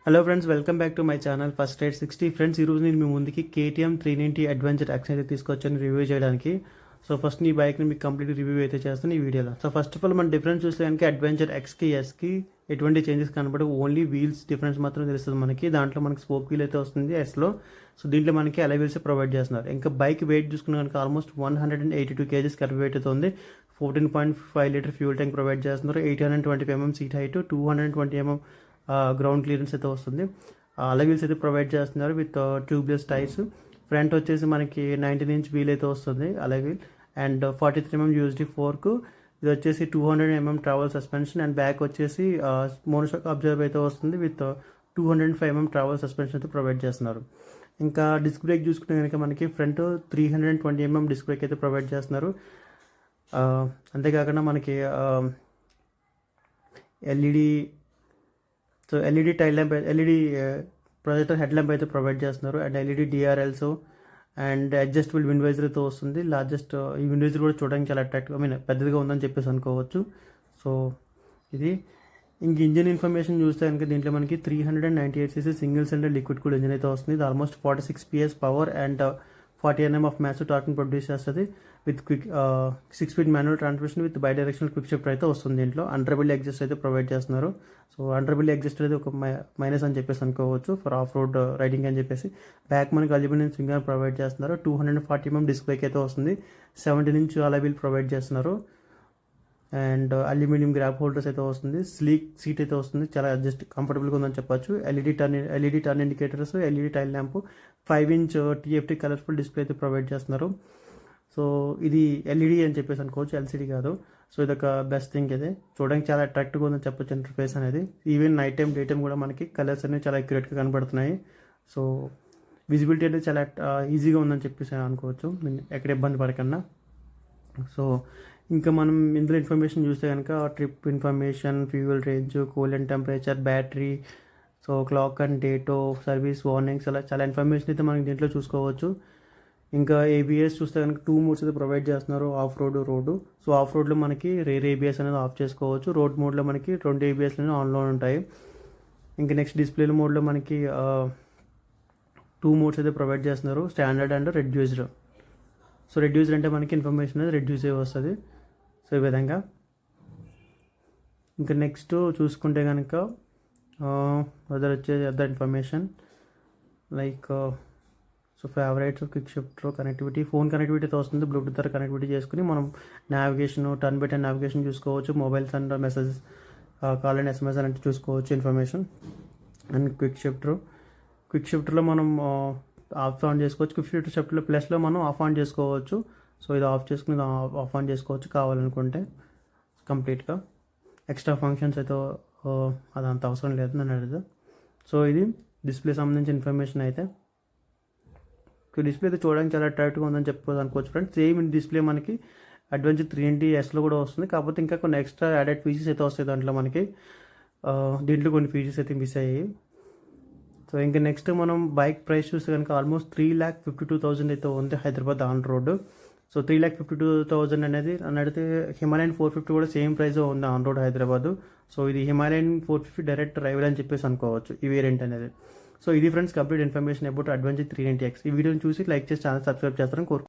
Hello friends, welcome back to my channel first ride 60. Friends, ఈరోజు నేను మీ ముందుకి KTM 390 adventure X అయితే తీసుకొచ్చాను రివ్యూ చేయడానికి. సో ఫస్ట్ ఈ బైక్ని మీకు కంప్లీట్ రివ్యూ అయితే చేస్తాను ఈ వీడియోలో. సో ఫస్ట్ ఆఫ్ ఆల్ మన డిఫరెన్స్ చూస్తే కనుక అడ్వెంచర్ ఎక్స్కి ఎస్కి ఎటువంటి చేంజెస్ కనబడి ఓన్లీ వీల్స్ డిఫరెన్స్ మాత్రం తెలుస్తుంది మనకి. దాంట్లో మనకి స్పోక్ వీల్ అయితే వస్తుంది ఎస్లో. సో దీంట్లో మనకి అలా వీల్స్ ప్రొవైడ్ చేస్తున్నారు. ఇంకా బైక్ వెయిట్ చూసుకున్న కనుక ఆల్మోస్ట్ 182 kgs కర్వ్ వెయిట్ అయితే ఉంది. 14.5 లీటర్ ఫ్యూల్ ట్యాంక్ ప్రొవైడ్ చేస్తున్నారు. 820 mm seat height, 220 mm ground clearance అయితే వస్తుంది. అలవీల్స్ అయితే ప్రొవైడ్ చేస్తున్నారు విత్ ట్యూబ్లెస్ టైర్స్. ఫ్రంట్ వచ్చేసి మనకి 19 inch వీల్ అయితే వస్తుంది alloy wheel, and 43 mm USD fork. ఇది వచ్చేసి 200 mm travel suspension, and back వచ్చేసి మోనోషాక్ అబ్జర్వ్ అయితే వస్తుంది విత్ 205 mm ట్రావెల్ సస్పెన్షన్ అయితే ప్రొవైడ్ చేస్తున్నారు. ఇంకా డిస్క్ బ్రేక్ చూసుకుంటే కనుక మనకి ఫ్రంట్ 320 mm డిస్క్ బ్రేక్ అయితే ప్రొవైడ్ చేస్తున్నారు. అంతేకాకుండా మనకి LED tail lamp, LED projector head lamp అయితే ప్రొవైడ్ చేస్తున్నారు, and LED DRLs and adjustable విండ్వైజర్తో వస్తుంది. లార్జెస్ట్ ఈ విండ్వైజర్ కూడా చూడడానికి చాలా అట్రాక్టివ్, పెద్దదిగా ఉందని చెప్పేసి అనుకోవచ్చు. సో ఇది ఇంక ఇంజిన్ ఇన్ఫర్మేషన్ చూస్తే కనుక దీంట్లో మనకి 398cc single cylinder liquid cool engine అయితే వస్తుంది. ఇది almost 46 PS power and 40 Nm of massive టార్క్ని ప్రొడ్యూస్ చేస్తుంది with quick 6-speed manual transmission with bidirectional quick shifter అయితే వస్తుంది. దీంట్లో అండర్బిల్ ఎగ్జిస్ట్ అయితే ప్రొవైడ్ చేస్తున్నారు. సో అండర్బిల్ ఎగ్జిస్ట్ అయితే ఒక మైనస్ అని చెప్పేసి అనుకోవచ్చు ఫర్ ఆఫ్ రోడ్ రైడింగ్ అని చెప్పేసి. బ్యాక్ మనకి అల్యూమినియం స్వింగర్ ప్రొవైడ్ చేస్తున్నారు. 240 mm డిస్క్ బ్రేక్ అయితే వస్తుంది. 17 inch అలవీల్ ప్రొవైడ్ చేస్తున్నారు, అండ్ అల్యూమినియం గ్రాప్ హోల్డర్స్ అయితే వస్తుంది. స్లీక్ సీట్ అయితే వస్తుంది, చాలా అడ్జస్ట్ కంఫర్టబుల్గా ఉందని చెప్పొచ్చు. LED turn indicators, LED tail lamp, 5 inch TFT colourful display అయితే ప్రొవైడ్ చేస్తున్నారు. సో ఇది ఎల్ఈడి అని చెప్పేసి అనుకోవచ్చు, ఎల్సీడీ కాదు. సో ఇదొక బెస్ట్ థింగ్. ఇది చూడడానికి చాలా అట్రాక్టివ్గా ఉందని చెప్పొచ్చు ఇంటర్ఫేస్ అనేది. Even night time, day time కూడా మనకి కలర్స్ అనేవి చాలా అక్యురేట్గా కనబడుతున్నాయి. సో విజిబిలిటీ అనేది చాలా ఈజీగా ఉందని చెప్పేసి అనుకోవచ్చు, ఎక్కడ ఇబ్బంది పడకన్నా. సో ఇంకా మనం ఇందులో ఇన్ఫర్మేషన్ చూస్తే కనుక trip information, fuel range, coolant temperature, battery, so clock and date, service warnings, అలా చాలా ఇన్ఫర్మేషన్ అయితే మనకి దీంట్లో చూసుకోవచ్చు. ఇంకా ఏబిఎస్ చూస్తే కనుక 2 modes అయితే ప్రొవైడ్ చేస్తున్నారు, of road, road. So of రోడ్లో మనకి రేర్ ఏబిఎస్ అనేది ఆఫ్ చేసుకోవచ్చు. రోడ్ మోడ్లో మనకి 2 ABS ఆన్లో ఉంటాయి. ఇంకా నెక్స్ట్ డిస్ప్లే మోడ్లో మనకి 2 modes అయితే ప్రొవైడ్ చేస్తున్నారు, standard and reduced. So reduced అంటే మనకి ఇన్ఫర్మేషన్ అనేది రెడ్యూస్ అయ్యి వస్తుంది. సో ఈ విధంగా. ఇంకా నెక్స్ట్ చూసుకుంటే కనుక other information like so favourites, quick shifter, connectivity, phone కనెక్టివిటీతో వస్తుంది. బ్లూటూత్ ద్వారా కనెక్టివిటీ చేసుకుని మనం navigation, turn by turn navigation చూసుకోవచ్చు. Mobiles and messages, call and SMS అంటే చూసుకోవచ్చు ఇన్ఫర్మేషన్. అండ్ క్విక్ షిఫ్టర్లో మనం ఆఫ్ ఆన్ చేసుకోవచ్చు. క్విక్ షిఫ్టర్లో ప్లస్లో మనం ఆఫ్ ఆన్ చేసుకోవచ్చు. సో ఇది ఆఫ్ చేసుకుని ఆఫ్ ఆన్ చేసుకోవచ్చు కావాలనుకుంటే కంప్లీట్గా. ఎక్స్ట్రా ఫంక్షన్స్ అయితే అదంత అవసరం లేదు నన్ను అడిగితే. సో ఇది డిస్ప్లే సంబంధించిన ఇన్ఫర్మేషన్ అయితే. డిస్ప్లే అయితే చూడడానికి చాలా అట్రాక్టివ్గా ఉందని చెప్పుకోవచ్చు అనుకోవచ్చు ఫ్రెండ్స్. సేమ్ డిస్ప్లే మనకి అడ్వెంచర్ 390 కూడా వస్తుంది, కాకపోతే ఇంకా కొన్ని ఎక్స్ట్రా యాడెడ్ ఫీచర్స్ అయితే వస్తాయి దాంట్లో మనకి. దీంట్లో కొన్ని ఫీచర్స్ అయితే మిస్ అయ్యాయి. సో ఇంకా నెక్స్ట్ మనం బైక్ ప్రైస్ చూస్తే కనుక ఆల్మోస్ట్ 3,52,000 అయితే ఉంది హైదరాబాద్ ఆన్ రోడ్. సో 3,52,000 అనేది అని అడిగితే హిమాలయన్ 450 కూడా సేమ్ ప్రైస్ ఉంది ఆన్ రోడ్ హైదరాబాద్. సో ఇది హిమాలయన్ 450 డైరెక్ట్ రైవల్ అని చెప్పేసి అనుకోవచ్చు ఈ వేరియంట్ అనేది. సో ఇది friends complete information about adventure 390X. ఈ వీడియోని చూసి లైక్ చేసి ఛానల్ సబ్స్క్రైబ్ చేస్తారని కోరుకుంటున్నాను.